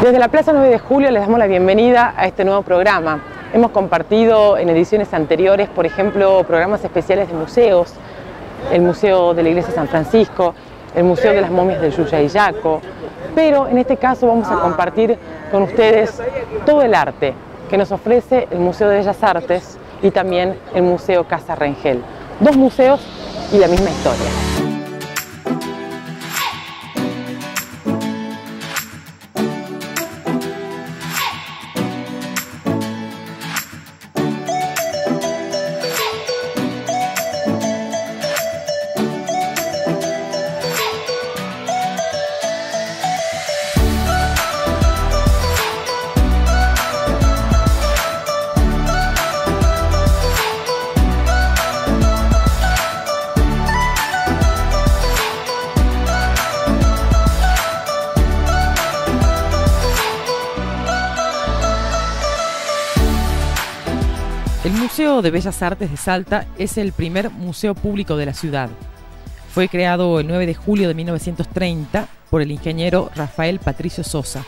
Desde la Plaza 9 de Julio les damos la bienvenida a este nuevo programa. Hemos compartido en ediciones anteriores, por ejemplo, programas especiales de museos, el Museo de la Iglesia de San Francisco, el Museo de las Momias del Yuyayaco, pero en este caso vamos a compartir con ustedes todo el arte que nos ofrece el Museo de Bellas Artes y también el Museo Casa Rengel. Dos museos y la misma historia. El Museo de Bellas Artes de Salta es el primer museo público de la ciudad. Fue creado el 9 de julio de 1930 por el ingeniero Rafael Patricio Sosa,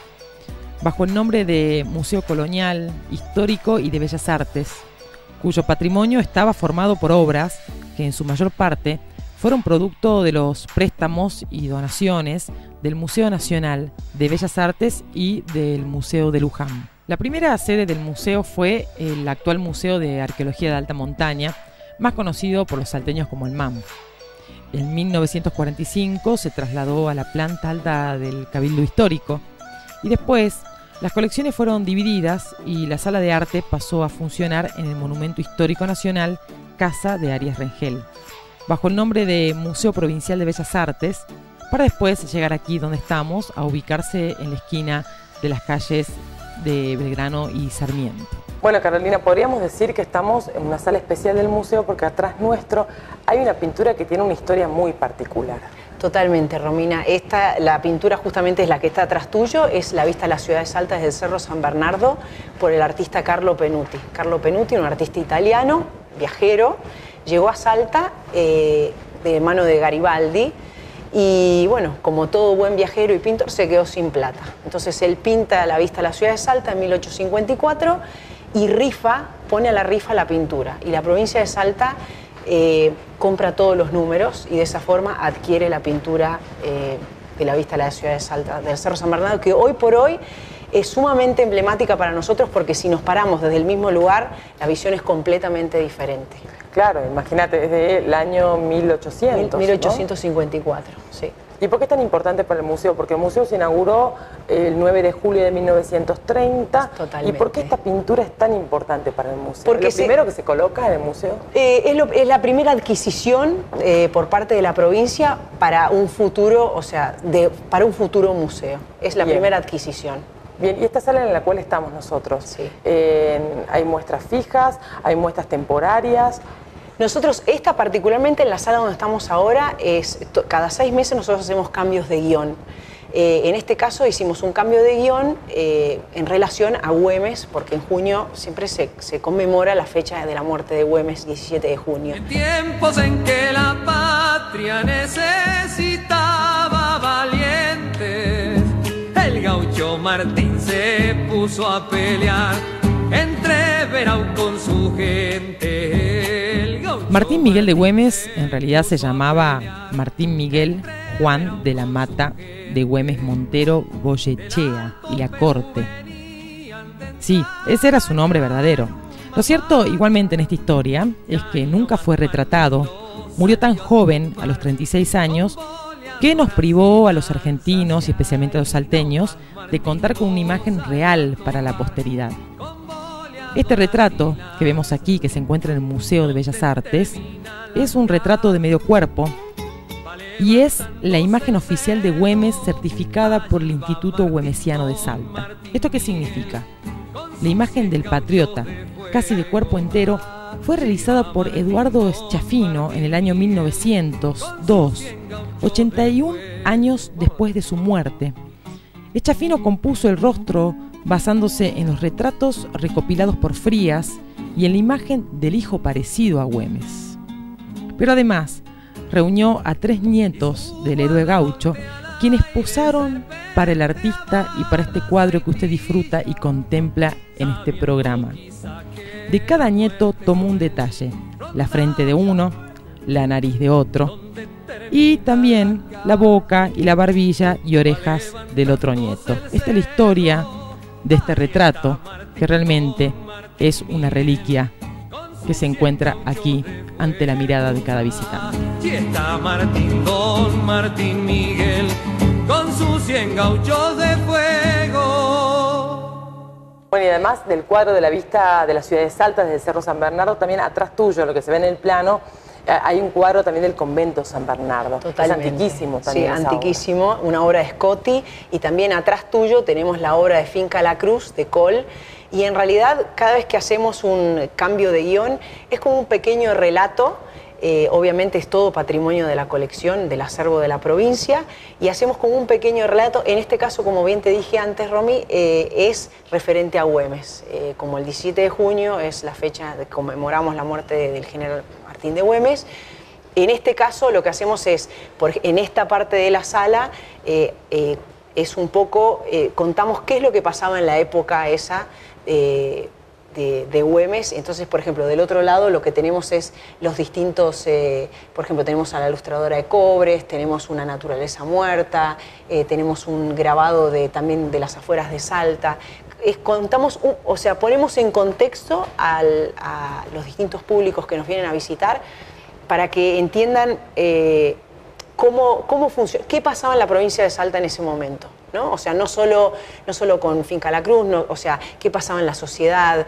bajo el nombre de Museo Colonial, Histórico y de Bellas Artes, cuyo patrimonio estaba formado por obras que en su mayor parte fueron producto de los préstamos y donaciones del Museo Nacional de Bellas Artes y del Museo de Luján. La primera sede del museo fue el actual Museo de Arqueología de Alta Montaña, más conocido por los salteños como el MAM. En 1945 se trasladó a la planta alta del Cabildo Histórico y después las colecciones fueron divididas y la sala de arte pasó a funcionar en el Monumento Histórico Nacional Casa de Arias Rengel, bajo el nombre de Museo Provincial de Bellas Artes, para después llegar aquí donde estamos, a ubicarse en la esquina de las calles de Belgrano y Sarmiento. Bueno, Carolina, podríamos decir que estamos en una sala especial del museo porque atrás nuestro hay una pintura que tiene una historia muy particular. Totalmente, Romina. La pintura justamente es la que está atrás tuyo, es la vista a la ciudad de Salta desde el Cerro San Bernardo por el artista Carlo Penuti. Carlo Penuti, un artista italiano, viajero, llegó a Salta de mano de Garibaldi. Y bueno, como todo buen viajero y pintor, se quedó sin plata. Entonces él pinta la vista a la ciudad de Salta en 1854 y pone a la rifa la pintura. Y la provincia de Salta compra todos los números y de esa forma adquiere la pintura de la vista a la ciudad de Salta, del Cerro San Bernardo, que hoy por hoy es sumamente emblemática para nosotros porque si nos paramos desde el mismo lugar, la visión es completamente diferente. Claro, imagínate, desde el año 1800. 1854, ¿no? Sí. ¿Y por qué es tan importante para el museo? Porque el museo se inauguró el 9 de julio de 1930. Totalmente. ¿Y por qué esta pintura es tan importante para el museo? Porque ¿Es lo primero que se coloca en el museo? Es la primera adquisición por parte de la provincia para un futuro, para un futuro museo. Es la primera adquisición. Bien, y esta sala en la cual estamos nosotros, sí. ¿Hay muestras fijas? ¿Hay muestras temporarias? Nosotros, particularmente en la sala donde estamos ahora, cada 6 meses nosotros hacemos cambios de guión. En este caso hicimos un cambio de guión en relación a Güemes, porque en junio siempre se conmemora la fecha de la muerte de Güemes, 17 de junio. En tiempos en que la patria necesitaba valientes, el gaucho Martín se puso a pelear entre Verau con su gente. Martín Miguel de Güemes en realidad se llamaba Martín Miguel Juan de la Mata de Güemes Montero Goyechea y la Corte. Sí, ese era su nombre verdadero. Lo cierto, igualmente en esta historia, es que nunca fue retratado. Murió tan joven, a los 36 años, que nos privó a los argentinos y especialmente a los salteños de contar con una imagen real para la posteridad. Este retrato que vemos aquí, que se encuentra en el Museo de Bellas Artes, es un retrato de medio cuerpo y es la imagen oficial de Güemes certificada por el Instituto Güemesiano de Salta. ¿Esto qué significa? La imagen del patriota, casi de cuerpo entero, fue realizada por Eduardo Schiaffino en el año 1902, 81 años después de su muerte. Schiaffino compuso el rostro basándose en los retratos recopilados por Frías y en la imagen del hijo parecido a Güemes. Pero además reunió a 3 nietos del héroe gaucho, quienes posaron para el artista y para este cuadro que usted disfruta y contempla en este programa. De cada nieto tomo un detalle: la frente de uno, la nariz de otro, y también la boca y la barbilla y orejas del otro nieto. Esta es la historia de este retrato, que realmente es una reliquia que se encuentra aquí ante la mirada de cada visitante. Y está Martín, don Martín Miguel, con sus 100 gauchos de fuego. Bueno, y además del cuadro de la vista de la ciudad de Salta desde el Cerro San Bernardo, también atrás tuyo, lo que se ve en el plano, hay un cuadro también del convento San Bernardo. Totalmente. Es antiquísimo también. Sí, antiquísimo, una obra de Scotti, y también atrás tuyo tenemos la obra de Finca La Cruz de Coll. Y en realidad, cada vez que hacemos un cambio de guión, es como un pequeño relato. Obviamente es todo patrimonio de la colección, del acervo de la provincia, y hacemos como un pequeño relato. En este caso, como bien te dije antes, Romy, es referente a Güemes. Como el 17 de junio es la fecha de conmemoramos la muerte del general Martín de Güemes. En este caso lo que hacemos es, en esta parte de la sala, es un poco, contamos qué es lo que pasaba en la época esa de Güemes. Entonces, por ejemplo, del otro lado lo que tenemos es los distintos, por ejemplo, tenemos a la ilustradora de Cobres, tenemos una naturaleza muerta, tenemos un grabado también de las afueras de Salta. Contamos, o sea, ponemos en contexto a los distintos públicos que nos vienen a visitar para que entiendan cómo funciona, qué pasaba en la provincia de Salta en ese momento, ¿no? O sea, no solo con Finca La Cruz, o sea, qué pasaba en la sociedad,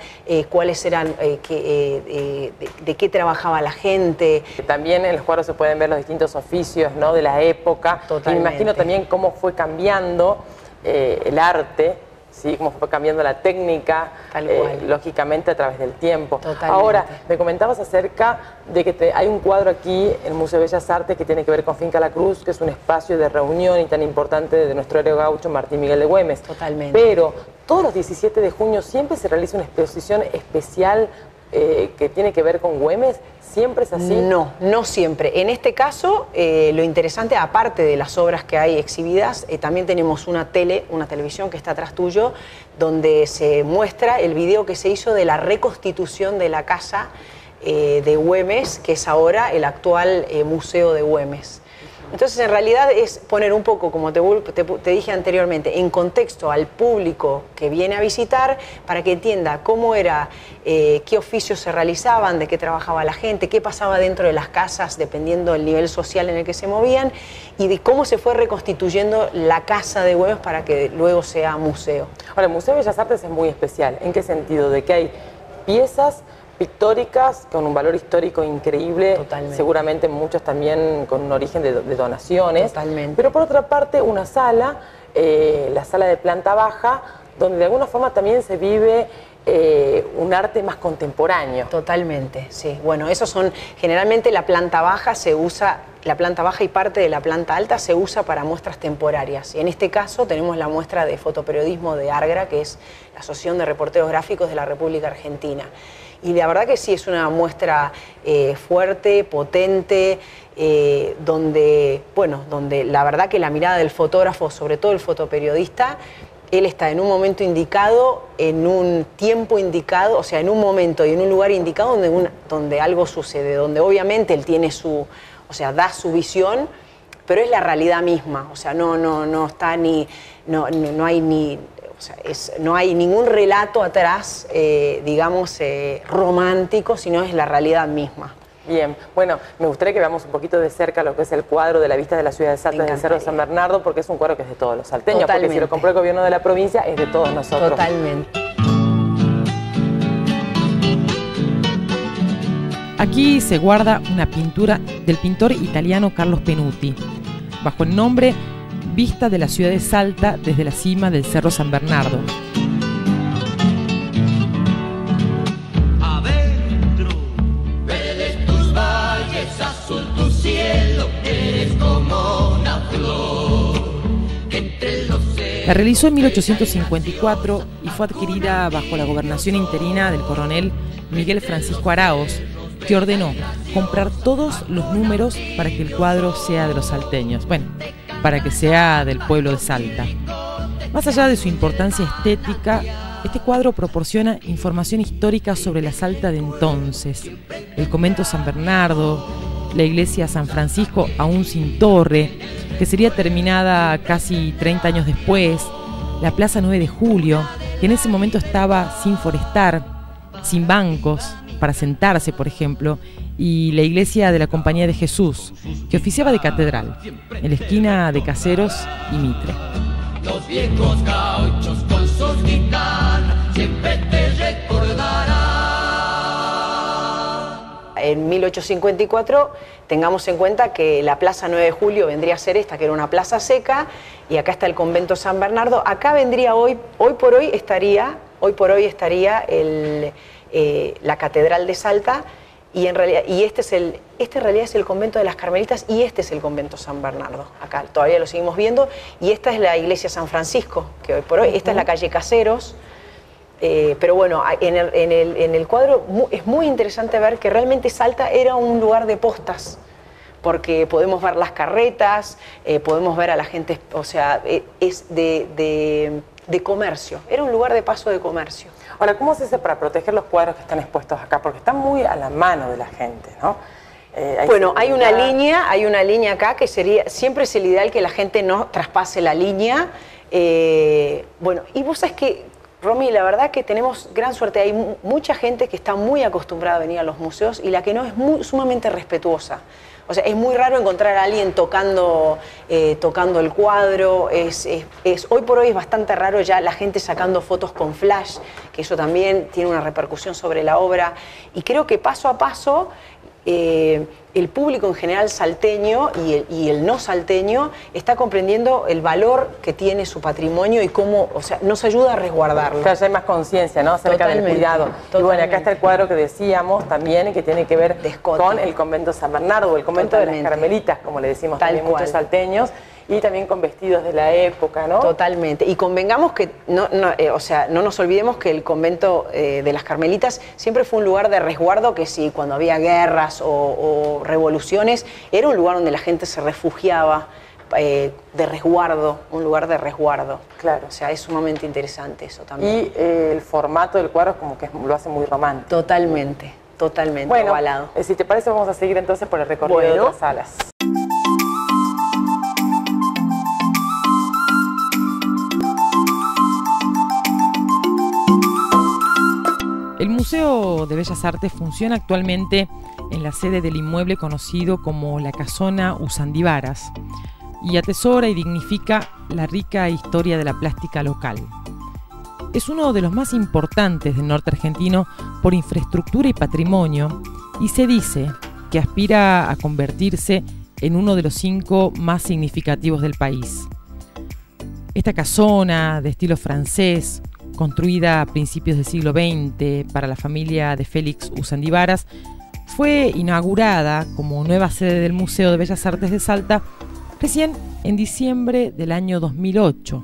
cuáles eran, de qué trabajaba la gente. También en los cuadros se pueden ver los distintos oficios, ¿no?, de la época. Totalmente. Y me imagino también cómo fue cambiando el arte, ¿sí?, cómo fue cambiando la técnica, lógicamente a través del tiempo. Totalmente. Ahora, me comentabas acerca de que hay un cuadro aquí en el Museo de Bellas Artes que tiene que ver con Finca La Cruz, que es un espacio de reunión y tan importante de nuestro héroe gaucho Martín Miguel de Güemes. Totalmente. Pero todos los 17 de junio siempre se realiza una exposición especial que tiene que ver con Güemes. ¿Siempre es así? No, no siempre. En este caso, lo interesante, aparte de las obras que hay exhibidas, también tenemos una televisión que está atrás tuyo, donde se muestra el video que se hizo de la reconstitución de la casa de Güemes, que es ahora el actual Museo de Güemes. Entonces, en realidad es poner un poco, como te dije anteriormente, en contexto al público que viene a visitar para que entienda cómo era, qué oficios se realizaban, de qué trabajaba la gente, qué pasaba dentro de las casas, dependiendo del nivel social en el que se movían, y de cómo se fue reconstituyendo la casa de Güemes para que luego sea museo. Ahora, el Museo de Bellas Artes es muy especial. ¿En qué sentido? De que hay piezas pictóricas con un valor histórico increíble. Totalmente. Seguramente muchos también con un origen de donaciones. Totalmente. Pero por otra parte, una sala, la sala de planta baja, donde de alguna forma también se vive un arte más contemporáneo. Totalmente, sí. Bueno, esos son, generalmente la planta baja se usa, la planta baja y parte de la planta alta se usa para muestras temporarias. Y en este caso tenemos la muestra de fotoperiodismo de ARGRA, que es la Asociación de Reporteros Gráficos de la República Argentina. Y la verdad que sí, es una muestra fuerte, potente, donde la verdad que la mirada del fotógrafo, sobre todo el fotoperiodista, él está en un momento indicado, en un tiempo indicado, o sea, en un momento y en un lugar indicado donde algo sucede, donde obviamente él tiene da su visión, pero es la realidad misma, o sea, no está ni, no hay ni... O sea, no hay ningún relato atrás, digamos, romántico, sino es la realidad misma. Bien, bueno, me gustaría que veamos un poquito de cerca lo que es el cuadro de la vista de la ciudad de Salta desde el Cerro San Bernardo, porque es un cuadro que es de todos los salteños. Totalmente. Porque si lo compró el gobierno de la provincia, es de todos nosotros. Totalmente. Aquí se guarda una pintura del pintor italiano Carlo Penuti, bajo el nombre Vista de la ciudad de Salta desde la cima del Cerro San Bernardo. Adentro, verdes tus valles, azul tu cielo, eres como una flor que entre los La realizó en 1854 y fue adquirida bajo la gobernación interina del coronel Miguel Francisco Araoz, que ordenó comprar todos los números para que el cuadro sea de los salteños. Bueno, para que sea del pueblo de Salta. Más allá de su importancia estética, este cuadro proporciona información histórica sobre la Salta de entonces, el convento San Bernardo, la iglesia San Francisco aún sin torre, que sería terminada casi 30 años después, la plaza 9 de Julio, que en ese momento estaba sin forestar, sin bancos para sentarse, por ejemplo, y la iglesia de la Compañía de Jesús, que oficiaba de catedral, en la esquina de Caseros y Mitre. Los viejos gauchos con sus guitarras siempre te recordarán. En 1854 tengamos en cuenta que la Plaza 9 de Julio vendría a ser esta, que era una plaza seca, y acá está el convento San Bernardo. Acá vendría hoy por hoy estaría la Catedral de Salta, y en realidad este en realidad es el convento de las Carmelitas, y este es el convento San Bernardo. Acá todavía lo seguimos viendo, y esta es la iglesia San Francisco, que hoy por hoy, esta es la calle Caseros. Pero bueno, en el cuadro es muy interesante ver que realmente Salta era un lugar de postas, porque podemos ver las carretas, podemos ver a la gente, o sea, es de comercio, era un lugar de paso de comercio. Ahora, ¿cómo se hace para proteger los cuadros que están expuestos acá? Porque están muy a la mano de la gente, ¿no? Bueno, hay una línea acá que siempre es el ideal que la gente no traspase la línea. Bueno, y vos sabés que, Romy, la verdad que tenemos gran suerte. Hay mucha gente que está muy acostumbrada a venir a los museos y la que no es sumamente respetuosa. O sea, es muy raro encontrar a alguien tocando el cuadro. Hoy por hoy es bastante raro ya la gente sacando fotos con flash, que eso también tiene una repercusión sobre la obra. Y creo que paso a paso el público en general salteño y el no salteño está comprendiendo el valor que tiene su patrimonio y cómo, o sea, nos ayuda a resguardarlo. Claro, ya hay más conciencia, ¿no?, acerca del cuidado. Y bueno, acá está el cuadro que decíamos también, que tiene que ver con el convento San Bernardo, o el convento de las Carmelitas, como le decimos también muchos salteños, y también con vestidos de la época, ¿no? Totalmente. Y convengamos que, o sea, no nos olvidemos que el convento de las Carmelitas siempre fue un lugar de resguardo, que sí, cuando había guerras o revoluciones, era un lugar donde la gente se refugiaba, de resguardo, un lugar de resguardo. Claro. O sea, es sumamente interesante eso también. Y el formato del cuadro es como que lo hace muy romántico. Totalmente, totalmente, bueno, avalado. Si te parece, vamos a seguir entonces por el recorrido de otras salas. El Museo de Bellas Artes funciona actualmente en la sede del inmueble conocido como la Casona Usandibaras y atesora y dignifica la rica historia de la plástica local. Es uno de los más importantes del norte argentino por infraestructura y patrimonio, y se dice que aspira a convertirse en uno de los 5 más significativos del país. Esta casona de estilo francés, construida a principios del siglo XX para la familia de Félix Usandibaras, fue inaugurada como nueva sede del Museo de Bellas Artes de Salta recién en diciembre del año 2008,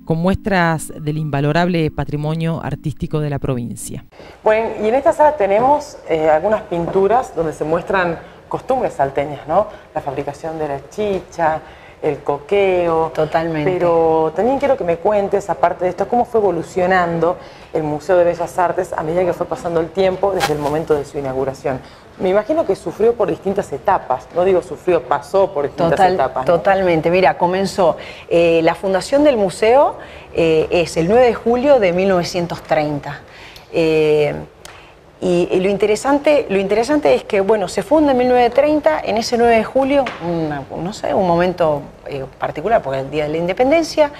con muestras del invalorable patrimonio artístico de la provincia. Bueno, y en esta sala tenemos algunas pinturas donde se muestran costumbres salteñas, ¿no? La fabricación de la chicha, el coqueo. Totalmente. Pero también quiero que me cuentes, aparte de esto, cómo fue evolucionando el Museo de Bellas Artes a medida que fue pasando el tiempo desde el momento de su inauguración. Me imagino que sufrió por distintas etapas, no digo sufrió, pasó por distintas etapas, ¿no? Totalmente. Mira, comenzó, la fundación del museo es el 9 de julio de 1930. Y lo interesante es que, bueno, se funda en 1930, en ese 9 de julio, no sé, un momento particular, porque es el Día de la Independencia,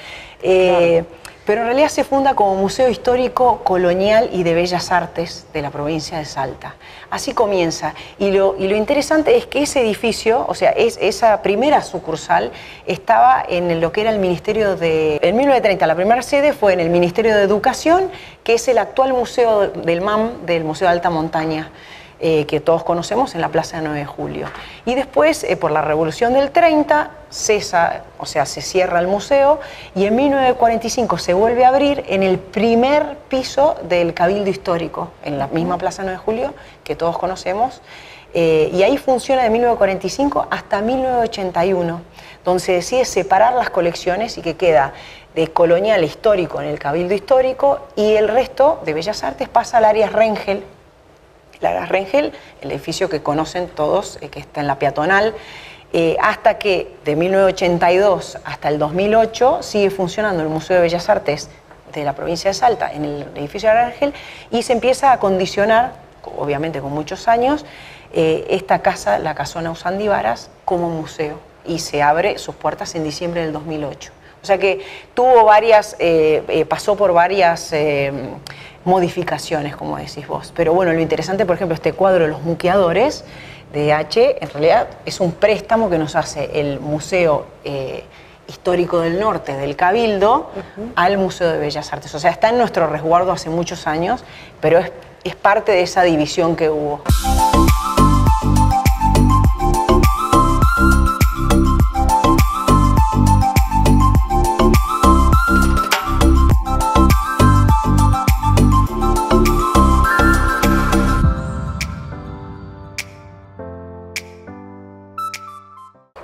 claro. Pero en realidad se funda como Museo Histórico, Colonial y de Bellas Artes de la provincia de Salta. Así comienza. Y lo interesante es que ese edificio, o sea, esa primera sucursal, estaba en lo que era el Ministerio de... En 1930 la primera sede fue en el Ministerio de Educación, que es el actual museo del MAM, del Museo de Alta Montaña, que todos conocemos, en la Plaza de 9 de Julio. Y después, por la Revolución del 30, cesa, o sea, se cierra el museo, y en 1945 se vuelve a abrir en el primer piso del Cabildo Histórico, en la misma Plaza 9 de Julio, que todos conocemos. y ahí funciona de 1945 hasta 1981, donde se decide separar las colecciones y que queda de colonial histórico en el Cabildo Histórico y el resto de Bellas Artes pasa al área Rengel. La área Rengel, el edificio que conocen todos, que está en la peatonal, hasta que de 1982 hasta el 2008 sigue funcionando el Museo de Bellas Artes de la provincia de Salta en el edificio de Rengel y se empieza a acondicionar, obviamente con muchos años, esta casa, la Casona Usandi Varas, como museo y se abre sus puertas en diciembre del 2008. O sea que tuvo varias, pasó por varias modificaciones, como decís vos. Pero bueno, lo interesante, por ejemplo, este cuadro de los muqueadores de H, en realidad es un préstamo que nos hace el Museo Histórico del Norte del Cabildo al Museo de Bellas Artes. O sea, está en nuestro resguardo hace muchos años, pero es parte de esa división que hubo.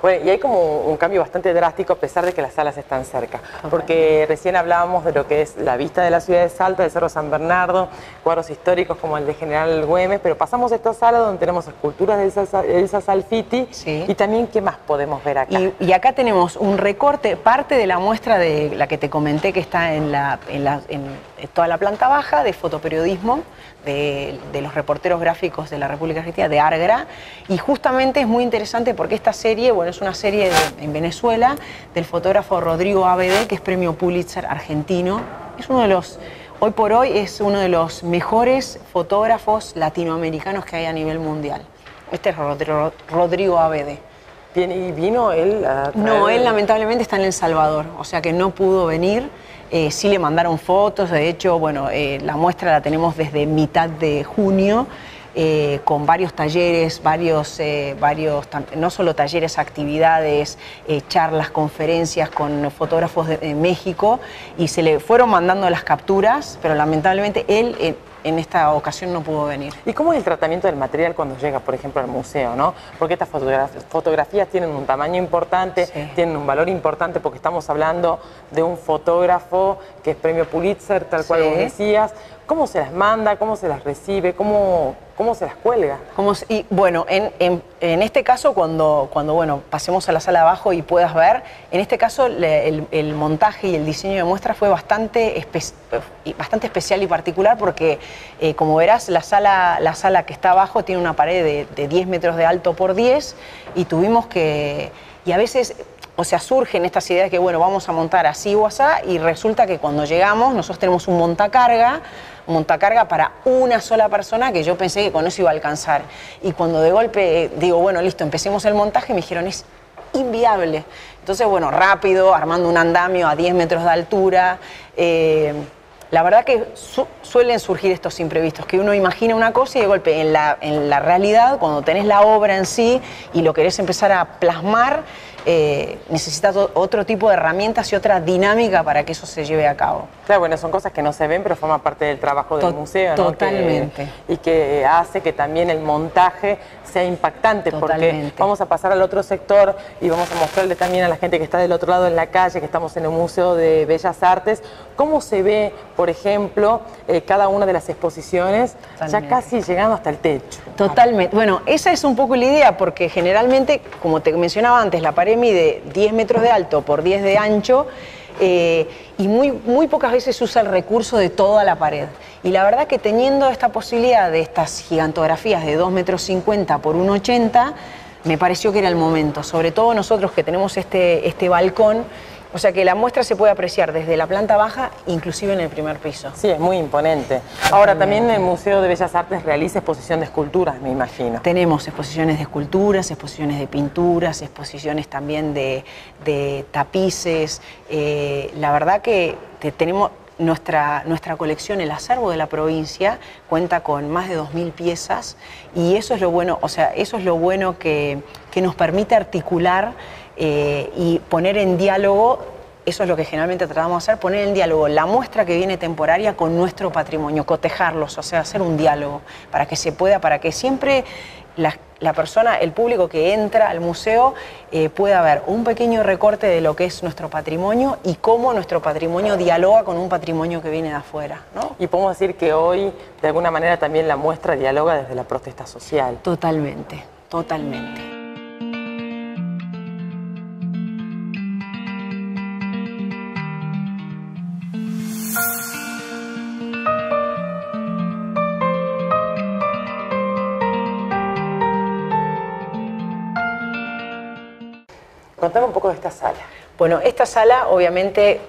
Bueno, y hay como un cambio bastante drástico a pesar de que las salas están cerca, porque recién hablábamos de lo que es la vista de la ciudad de Salta, del Cerro San Bernardo, cuadros históricos como el de General Güemes, pero pasamos a esta sala donde tenemos esculturas de Elsa Salfiti, sí. Y también, ¿qué más podemos ver acá? Y acá tenemos un recorte, parte de la muestra de la que te comenté que está en toda la planta baja de fotoperiodismo, de los reporteros gráficos de la República Argentina, de Argra, y justamente es muy interesante porque esta serie, bueno, es una serie en Venezuela del fotógrafo Rodrigo ABD, que es premio Pulitzer argentino. Es uno de los, hoy por hoy, es uno de los mejores fotógrafos latinoamericanos que hay a nivel mundial. Este es Rodrigo ABD. ¿Y vino él a traer? No, él lamentablemente está en El Salvador, o sea que no pudo venir. Sí le mandaron fotos, de hecho, bueno, la muestra la tenemos desde mitad de junio, con varios talleres, no solo talleres, actividades, charlas, conferencias con fotógrafos de México, y se le fueron mandando las capturas, pero lamentablemente él en esta ocasión no pudo venir. ¿Y cómo es el tratamiento del material cuando llega, por ejemplo, al museo, ¿no? Porque estas fotografías tienen un tamaño importante, sí. Tienen un valor importante porque estamos hablando de un fotógrafo que es premio Pulitzer, tal cual vos decías. ¿Cómo se las manda? ¿Cómo se las recibe? ¿Cómo se las cuelga? Y bueno, en este caso, cuando bueno, pasemos a la sala de abajo y puedas ver, en este caso el montaje y el diseño de muestra fue bastante especial y particular porque, como verás, la sala que está abajo tiene una pared de 10 metros de alto por 10 y tuvimos que... Y a veces... O sea, surgen estas ideas de que, bueno, vamos a montar así o asá, y resulta que cuando llegamos nosotros tenemos un montacarga para una sola persona que yo pensé que con eso iba a alcanzar. Y cuando de golpe digo, bueno, listo, empecemos el montaje, me dijeron, es inviable. Entonces, bueno, rápido, armando un andamio a 10 metros de altura. La verdad que suelen surgir estos imprevistos, que uno imagina una cosa y de golpe en la realidad, cuando tenés la obra en sí y lo querés empezar a plasmar, necesitas otro tipo de herramientas y otra dinámica para que eso se lleve a cabo. Claro, bueno, son cosas que no se ven, pero forman parte del trabajo del museo, ¿no? Totalmente. Y que hace que también el montaje sea impactante, porque vamos a pasar al otro sector y vamos a mostrarle también a la gente que está del otro lado en la calle, que estamos en el Museo de Bellas Artes, cómo se ve, por ejemplo, cada una de las exposiciones, ya casi llegando hasta el techo. Totalmente. Bueno, esa es un poco la idea, porque generalmente, como te mencionaba antes, la pared mide 10 metros de alto por 10 de ancho, y muy pocas veces se usa el recurso de toda la pared. Y la verdad que teniendo esta posibilidad de estas gigantografías de 2,50 metros por 1,80, me pareció que era el momento. Sobre todo nosotros que tenemos este balcón, o sea que la muestra se puede apreciar desde la planta baja, inclusive en el primer piso. Sí, es muy imponente. Ahora, también el Museo de Bellas Artes realiza exposición de esculturas, me imagino. Tenemos exposiciones de esculturas, exposiciones de pinturas, exposiciones también de tapices. La verdad que tenemos nuestra colección, el acervo de la provincia, cuenta con más de 2.000 piezas y eso es lo bueno, o sea, eso es lo bueno que nos permite articular y poner en diálogo, eso es lo que generalmente tratamos de hacer, poner en diálogo la muestra que viene temporaria con nuestro patrimonio, cotejarlos, o sea, hacer un diálogo para que se pueda, para que siempre la persona, el público que entra al museo pueda ver un pequeño recorte de lo que es nuestro patrimonio y cómo nuestro patrimonio dialoga con un patrimonio que viene de afuera, ¿no? Y podemos decir que hoy, de alguna manera, también la muestra dialoga desde la protesta social. Totalmente, totalmente. Contame un poco de esta sala. Bueno, esta sala, obviamente,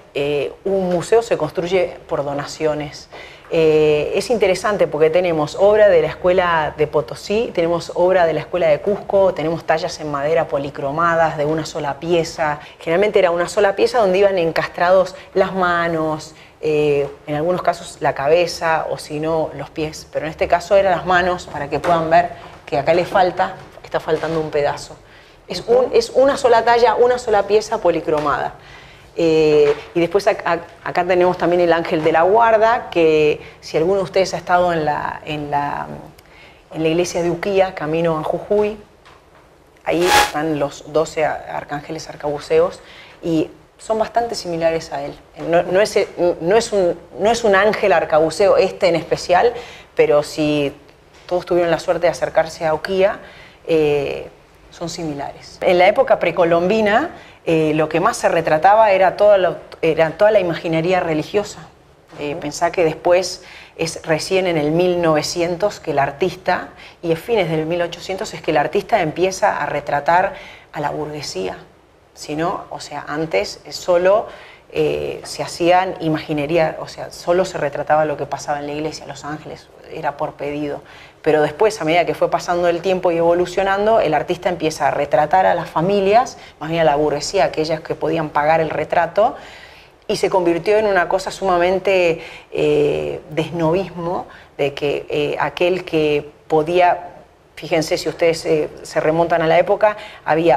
un museo se construye por donaciones. Es interesante porque tenemos obra de la Escuela de Potosí, tenemos obra de la Escuela de Cusco, tenemos tallas en madera policromadas de una sola pieza. Generalmente era una sola pieza donde iban encastrados las manos, en algunos casos la cabeza o si no los pies. Pero en este caso eran las manos para que puedan ver que acá está faltando un pedazo. Es una sola talla, una sola pieza policromada. Y después acá tenemos también el Ángel de la Guarda, que si alguno de ustedes ha estado en la iglesia de Uquía, camino a Jujuy, ahí están los 12 arcángeles arcabuceos y son bastante similares a él. No es un ángel arcabuceo en especial, pero si todos tuvieron la suerte de acercarse a Uquía, son similares. En la época precolombina, lo que más se retrataba era toda la imaginería religiosa. Pensá que después es recién en el 1900 que el artista, y a fines del 1800 es que el artista empieza a retratar a la burguesía. Si no, o sea, antes solo se hacían imaginería, o sea, solo se retrataba lo que pasaba en la iglesia, los ángeles, era por pedido. Pero después, a medida que fue pasando el tiempo y evolucionando, el artista empieza a retratar a las familias, más bien a la burguesía, aquellas que podían pagar el retrato, y se convirtió en una cosa sumamente de esnovismo, de que aquel que podía, fíjense si ustedes se remontan a la época,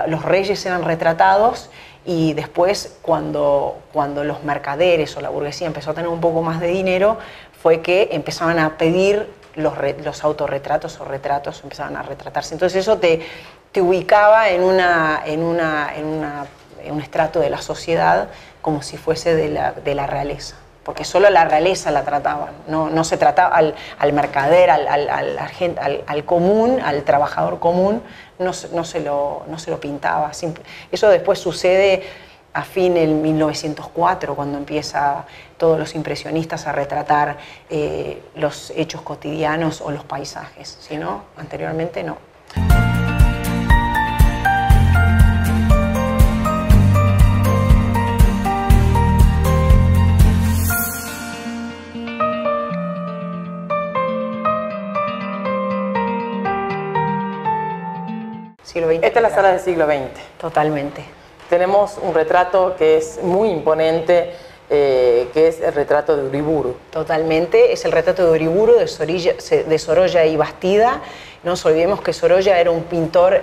los reyes eran retratados, y después cuando los mercaderes o la burguesía empezó a tener un poco más de dinero, fue que empezaban a pedir los autorretratos o retratos, empezaban a retratarse. Entonces eso te ubicaba en un estrato de la sociedad como si fuese de la realeza, porque solo la realeza la trataban, no se trataba al mercader, al común, al trabajador común, no se lo pintaba. Eso después sucede a fin del 1904, cuando empieza todos los impresionistas a retratar los hechos cotidianos o los paisajes, si no, anteriormente no. Siglo XX. Esta es la sala del siglo XX. Totalmente. Tenemos un retrato que es muy imponente, que es el retrato de Uriburu. Totalmente, es el retrato de Uriburu, de Sorolla y Bastida. No nos olvidemos que Sorolla era un pintor,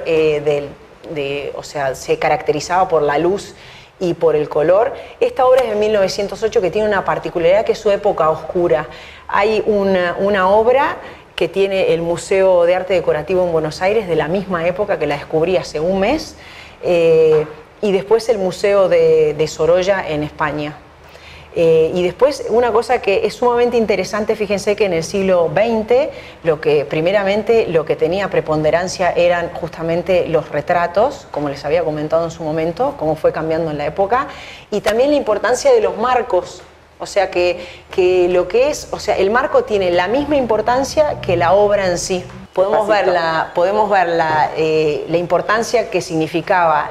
o sea, se caracterizaba por la luz y por el color. Esta obra es de 1908 que tiene una particularidad que es su época oscura. Hay una obra que tiene el Museo de Arte Decorativo en Buenos Aires de la misma época, que la descubrí hace un mes, y después el Museo de Sorolla en España. Y después una cosa que es sumamente interesante, fíjense que en el siglo XX primeramente lo que tenía preponderancia eran justamente los retratos, como les había comentado en su momento, cómo fue cambiando en la época, y también la importancia de los marcos. O sea que lo que es, o sea, el marco tiene la misma importancia que la obra en sí. Podemos ver la importancia que significaba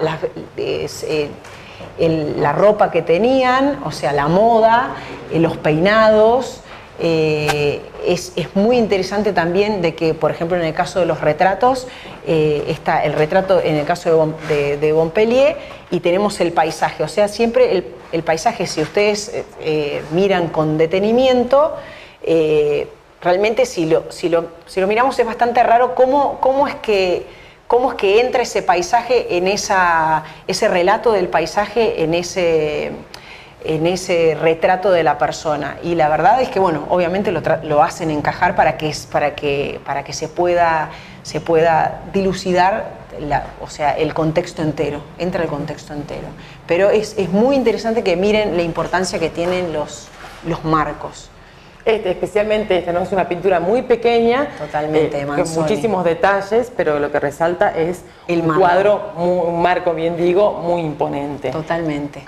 la ropa que tenían, o sea, la moda, los peinados. Es muy interesante también de que, por ejemplo, en el caso de los retratos, está el retrato en el caso de Montpellier y tenemos el paisaje. O sea, siempre el paisaje, si ustedes miran con detenimiento, realmente si lo miramos es bastante raro cómo es que entra ese paisaje en ese relato del paisaje en ese retrato de la persona. Y la verdad es que, bueno, obviamente lo hacen encajar para que se pueda se pueda dilucidar o sea, el contexto entero, entra el contexto entero. Pero es muy interesante que miren la importancia que tienen los marcos. Especialmente esta, ¿no? Es una pintura muy pequeña, totalmente, con muchísimos detalles, pero lo que resalta es un cuadro, un marco, bien digo, muy imponente. Totalmente.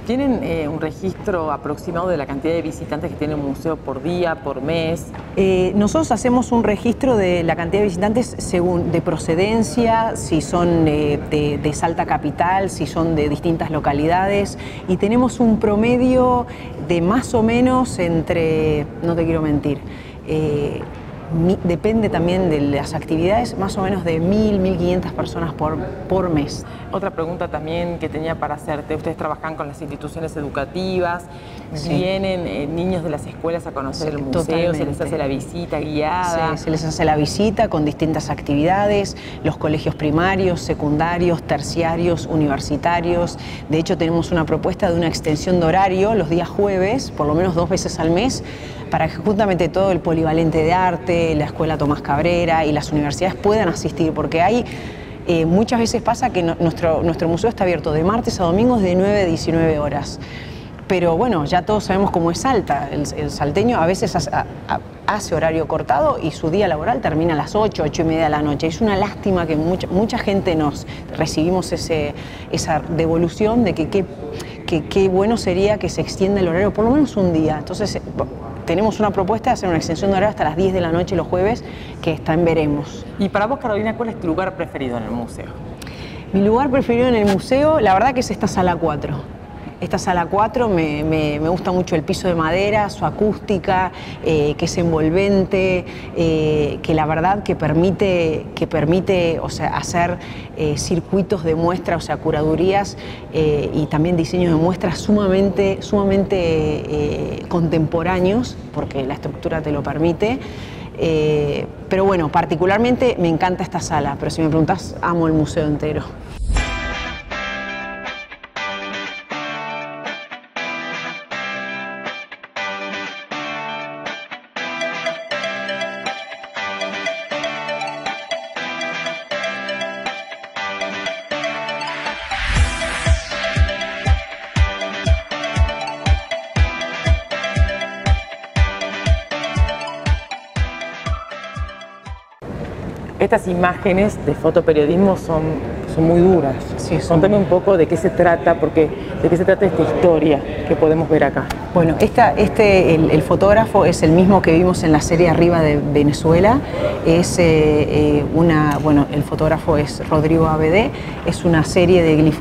¿Tienen un registro aproximado de la cantidad de visitantes que tiene el museo por día, por mes? Nosotros hacemos un registro de la cantidad de visitantes según de procedencia, si son de Salta capital, si son de distintas localidades, y tenemos un promedio de más o menos entre, no te quiero mentir, depende también de las actividades, más o menos de 1.000, 1.500 personas por mes. Otra pregunta también que tenía para hacerte, ustedes trabajan con las instituciones educativas, sí. Vienen niños de las escuelas a conocer el museo, totalmente. Se les hace la visita guiada. Sí, se les hace la visita con distintas actividades, los colegios primarios, secundarios, terciarios, universitarios. De hecho, tenemos una propuesta de una extensión de horario los días jueves, por lo menos 2 veces al mes, para que justamente todo el polivalente de arte, la Escuela Tomás Cabrera y las universidades puedan asistir, porque hay muchas veces pasa que nuestro museo está abierto de martes a domingos de 9 a 19 horas. Pero bueno, ya todos sabemos cómo es Salta. El salteño a veces hace horario cortado y su día laboral termina a las 8, 8 y media de la noche. Es una lástima que mucha gente recibimos esa devolución de que qué bueno sería que se extienda el horario por lo menos un día. Entonces tenemos una propuesta de hacer una extensión de horario hasta las 10 de la noche los jueves, que está en veremos. Y para vos, Carolina, ¿cuál es tu lugar preferido en el museo? Mi lugar preferido en el museo, la verdad que es esta sala 4. Esta sala 4 me gusta mucho el piso de madera, su acústica, que es envolvente, que la verdad que permite o sea, hacer circuitos de muestra, o sea, curadurías y también diseños de muestras sumamente contemporáneos, porque la estructura te lo permite. Pero bueno, particularmente me encanta esta sala, pero si me preguntás, amo el museo entero. Estas imágenes de fotoperiodismo son muy duras. Sí, Contame un poco de qué se trata, de qué se trata esta historia que podemos ver acá. Bueno, el fotógrafo es el mismo que vimos en la serie Arriba de Venezuela. Es el fotógrafo es Rodrigo Abedé. Es una serie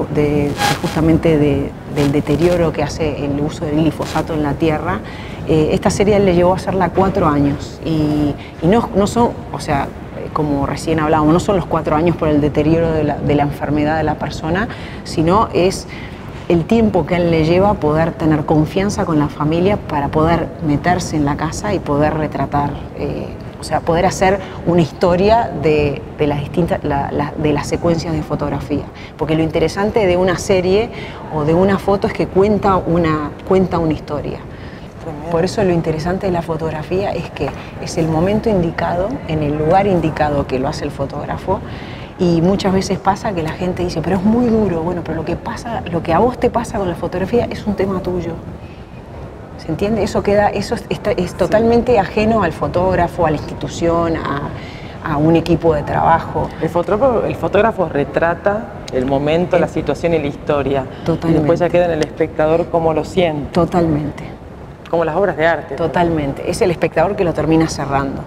justamente del deterioro que hace el uso del glifosato en la tierra. Esta serie le llevó a hacerla 4 años y no son, o sea, como recién hablábamos, no son los 4 años por el deterioro de la enfermedad de la persona, sino es el tiempo que a él le lleva poder tener confianza con la familia para poder meterse en la casa y poder retratar, o sea, poder hacer una historia de las secuencias de fotografía. Porque lo interesante de una serie o de una foto es que cuenta una historia. Por eso lo interesante de la fotografía es que es el momento indicado, en el lugar indicado que lo hace el fotógrafo, y muchas veces pasa que la gente dice, pero es muy duro. Bueno, pero lo que a vos te pasa con la fotografía es un tema tuyo. ¿Se entiende? Eso es totalmente ajeno al fotógrafo, a la institución, a un equipo de trabajo. El fotógrafo retrata el momento, la situación y la historia. Totalmente. Y después ya queda en el espectador cómo lo siente. Totalmente. Como las obras de arte. Totalmente. Es el espectador que lo termina cerrando.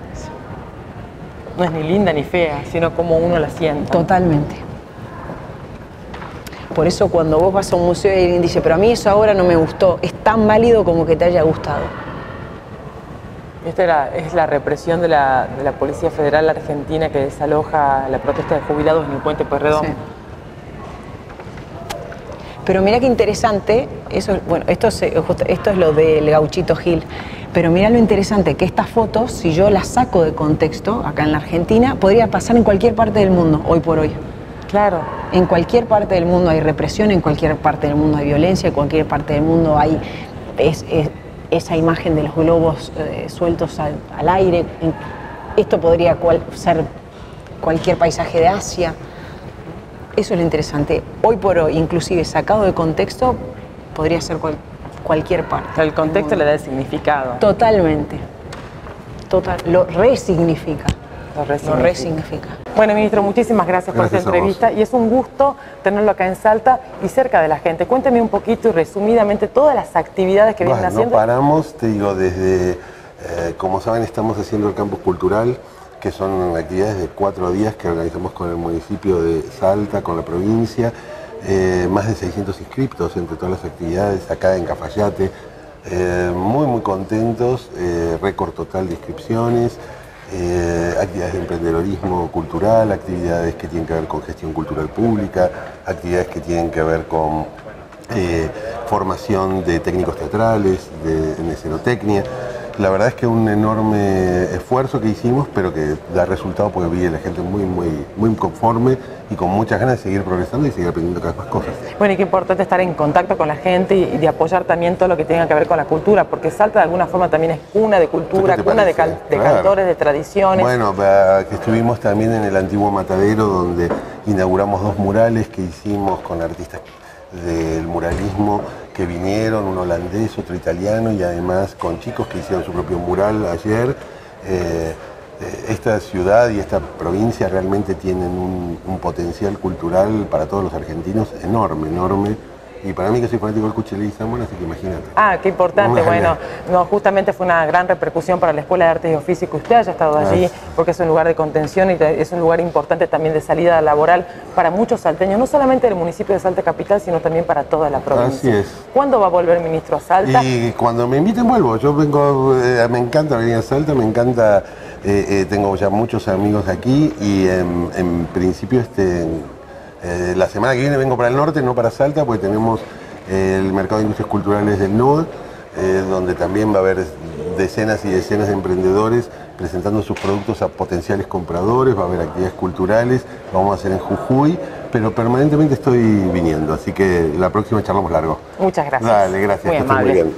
No es ni linda ni fea, sino como uno la siente. Totalmente. Por eso cuando vos vas a un museo y alguien dice, pero a mí esa obra no me gustó, es tan válido como que te haya gustado. Esta es la represión de la Policía Federal Argentina que desaloja la protesta de jubilados en el Puente Pueyrredón. Sí. Pero mira qué interesante, bueno, esto es lo del Gauchito Gil, pero mira lo interesante que estas fotos, si yo las saco de contexto acá en la Argentina, podría pasar en cualquier parte del mundo, hoy por hoy. Claro. En cualquier parte del mundo hay represión, en cualquier parte del mundo hay violencia, en cualquier parte del mundo hay esa imagen de los globos sueltos al aire. Esto podría ser cualquier paisaje de Asia. Eso es lo interesante. Hoy por hoy, inclusive sacado de contexto, podría ser cualquier parte. O sea, el contexto le da el significado. Totalmente. Lo resignifica. Lo resignifica. Bueno, ministro, muchísimas gracias por esta entrevista y es un gusto tenerlo acá en Salta y cerca de la gente. Cuénteme un poquito y resumidamente todas las actividades que vienen haciendo. No paramos, te digo, desde, como saben, estamos haciendo el campus cultural, que son actividades de 4 días que organizamos con el municipio de Salta, con la provincia, más de 600 inscriptos entre todas las actividades acá en Cafayate, muy contentos, récord total de inscripciones, actividades de emprendedorismo cultural, actividades que tienen que ver con gestión cultural pública, actividades que tienen que ver con formación de técnicos teatrales, en escenotecnia. La verdad es que un enorme esfuerzo que hicimos, pero que da resultado porque vi a la gente muy conforme y con muchas ganas de seguir progresando y seguir aprendiendo cada vez más cosas. Bueno, y qué importante estar en contacto con la gente y de apoyar también todo lo que tenga que ver con la cultura, porque Salta de alguna forma también es cuna de cultura, cuna de cantores, de tradiciones. Bueno, que estuvimos también en el antiguo Matadero, donde inauguramos 2 murales que hicimos con artistas del muralismo que vinieron, un holandés, otro italiano, y además con chicos que hicieron su propio mural ayer. Esta ciudad y esta provincia realmente tienen un potencial cultural para todos los argentinos enorme. Y para mí, que soy fanático del Cuchi Leguizamón, así que imagínate. Ah, qué importante. Bueno, no, justamente fue una gran repercusión para la Escuela de Artes y Oficios que usted haya estado allí, porque es un lugar de contención y es un lugar importante también de salida laboral para muchos salteños, no solamente del municipio de Salta Capital, sino también para toda la provincia. Así es. ¿Cuándo va a volver, ministro, a Salta? Y cuando me inviten vuelvo. Yo vengo, me encanta venir a Salta, me encanta, tengo ya muchos amigos aquí y en principio la semana que viene vengo para el norte, no para Salta, porque tenemos el Mercado de Industrias Culturales del NOA, donde también va a haber decenas y decenas de emprendedores presentando sus productos a potenciales compradores, va a haber actividades culturales, lo vamos a hacer en Jujuy, pero permanentemente estoy viniendo, así que la próxima charlamos largo. Muchas gracias. Dale, gracias. Muy amable. Muy bien.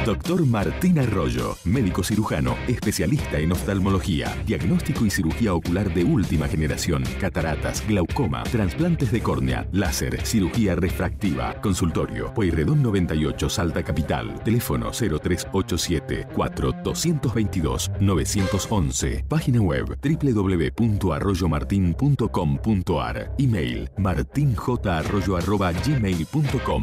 Doctor Martín Arroyo, médico cirujano, especialista en oftalmología, diagnóstico y cirugía ocular de última generación, cataratas, glaucoma, trasplantes de córnea, láser, cirugía refractiva, consultorio, Pueyrredón 98, Salta Capital, teléfono 0387 4222 911, página web www.arroyomartin.com.ar, email martinjarroyo@gmail.com.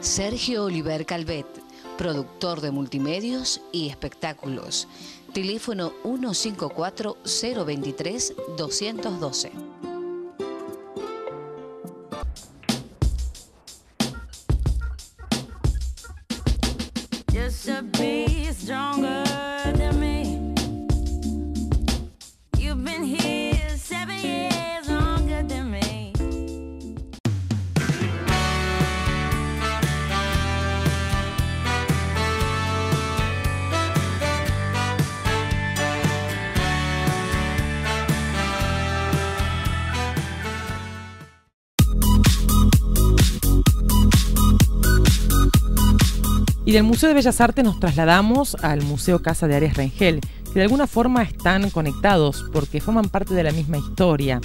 Sergio Oliver Calvet, productor de multimedios y espectáculos. Teléfono 154-023-212. Just to be stronger than me. You've been here 7 years longer than me. Y del Museo de Bellas Artes nos trasladamos al Museo Casa de Arias Rengel, que de alguna forma están conectados porque forman parte de la misma historia.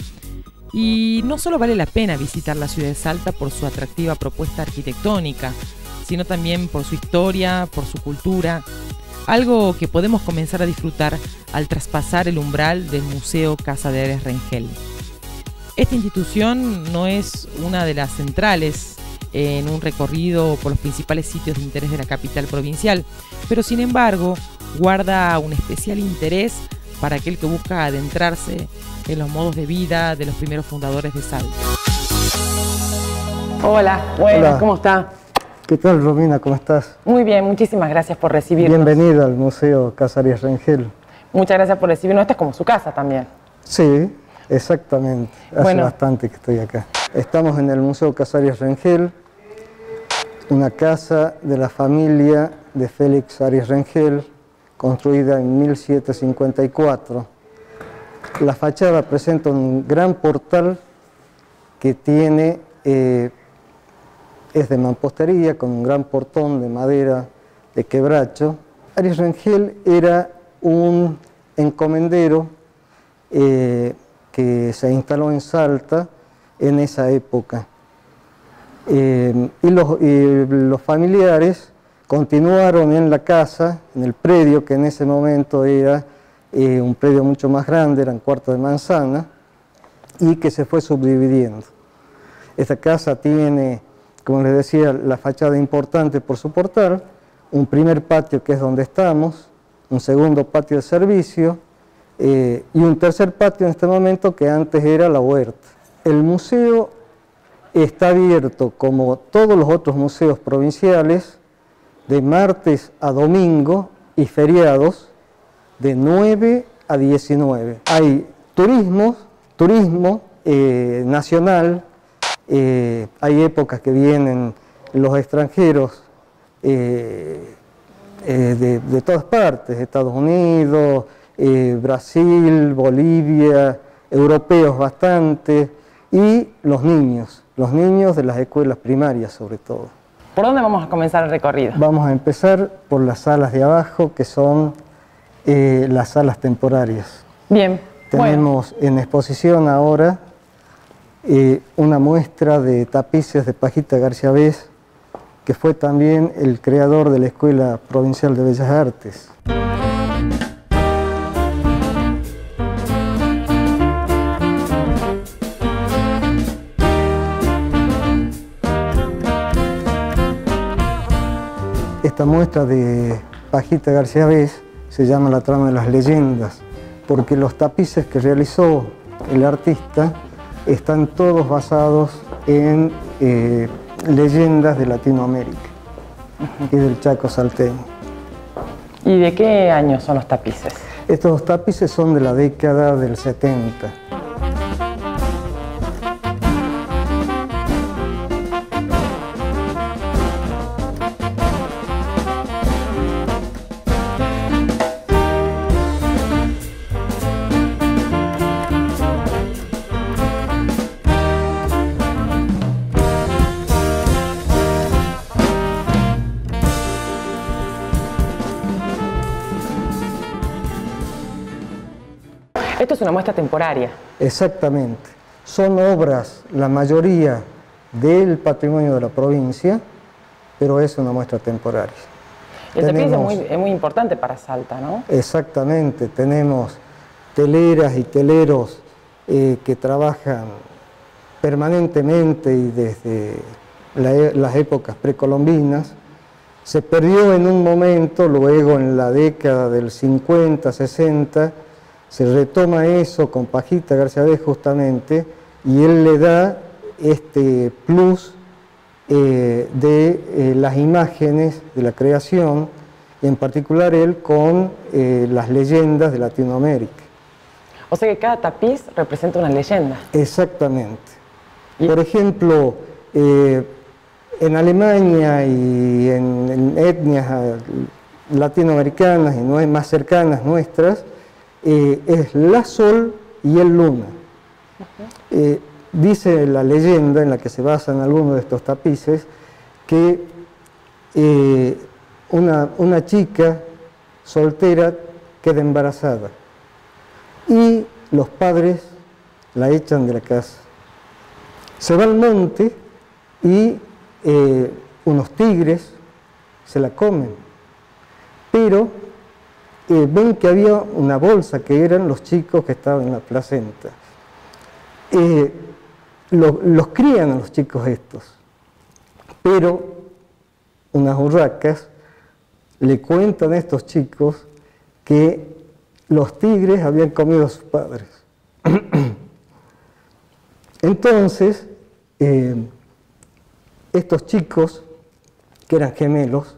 Y no solo vale la pena visitar la ciudad de Salta por su atractiva propuesta arquitectónica, sino también por su historia, por su cultura, algo que podemos comenzar a disfrutar al traspasar el umbral del Museo Casa de Arias Rengel. Esta institución no es una de las centrales en un recorrido por los principales sitios de interés de la capital provincial, pero sin embargo guarda un especial interés para aquel que busca adentrarse en los modos de vida de los primeros fundadores de Salta. Hola, buenas, ¿cómo está? ¿Qué tal, Romina? ¿Cómo estás? Muy bien, muchísimas gracias por recibirnos. Bienvenida al Museo Casa Arias Rengel. Muchas gracias por recibirnos. Esta es como su casa también. Sí, exactamente. Hace bastante que estoy acá. Estamos en el Museo Casa Arias Rengel, una casa de la familia de Félix Arias Rengel, construida en 1754. La fachada presenta un gran portal que tiene, es de mampostería, con un gran portón de madera de quebracho. Arias Rengel era un encomendero que se instaló en Salta en esa época. Y los familiares continuaron en la casa, en el predio, que en ese momento era un predio mucho más grande, eran cuartos de manzana, y que se fue subdividiendo. Esta casa tiene, como les decía, la fachada importante por su portal, un primer patio que es donde estamos, un segundo patio de servicio y un tercer patio en este momento que antes era la huerta. El museo está abierto, como todos los otros museos provinciales, de martes a domingo y feriados de 9 a 19. Hay turismo nacional, hay épocas que vienen los extranjeros de todas partes, Estados Unidos, Brasil, Bolivia, europeos bastante, y los niños de las escuelas primarias sobre todo. ¿Por dónde vamos a comenzar el recorrido? Vamos a empezar por las salas de abajo, que son las salas temporarias. Bien. Tenemos en exposición ahora una muestra de tapices de Pajita García Bes, que fue también el creador de la Escuela Provincial de Bellas Artes. Esta muestra de Pajita García Bes se llama La trama de las leyendas, porque los tapices que realizó el artista están todos basados en leyendas de Latinoamérica y del Chaco salteño. ¿Y de qué año son los tapices? Estos tapices son de la década del 70. Esto es una muestra temporaria. Exactamente. Son obras, la mayoría, del patrimonio de la provincia, pero es una muestra temporaria. El tapiz es muy importante para Salta, ¿no? Exactamente. Tenemos teleras y teleros que trabajan permanentemente y desde las épocas precolombinas. Se perdió en un momento, luego en la década del 50, 60, se retoma eso con Pajita García Vez justamente, y él le da este plus de las imágenes de la creación, y en particular él con las leyendas de Latinoamérica. O sea que cada tapiz representa una leyenda. Exactamente. Por ejemplo, en Alemania y en etnias latinoamericanas y no es más cercanas nuestras, es la Sol y el Luna. Dice la leyenda en la que se basan algunos de estos tapices que una chica soltera queda embarazada y los padres la echan de la casa. Se va al monte y unos tigres se la comen, pero ven que había una bolsa que eran los chicos que estaban en la placenta. Los crían a los chicos estos, pero unas urracas le cuentan a estos chicos que los tigres habían comido a sus padres. Entonces, estos chicos, que eran gemelos,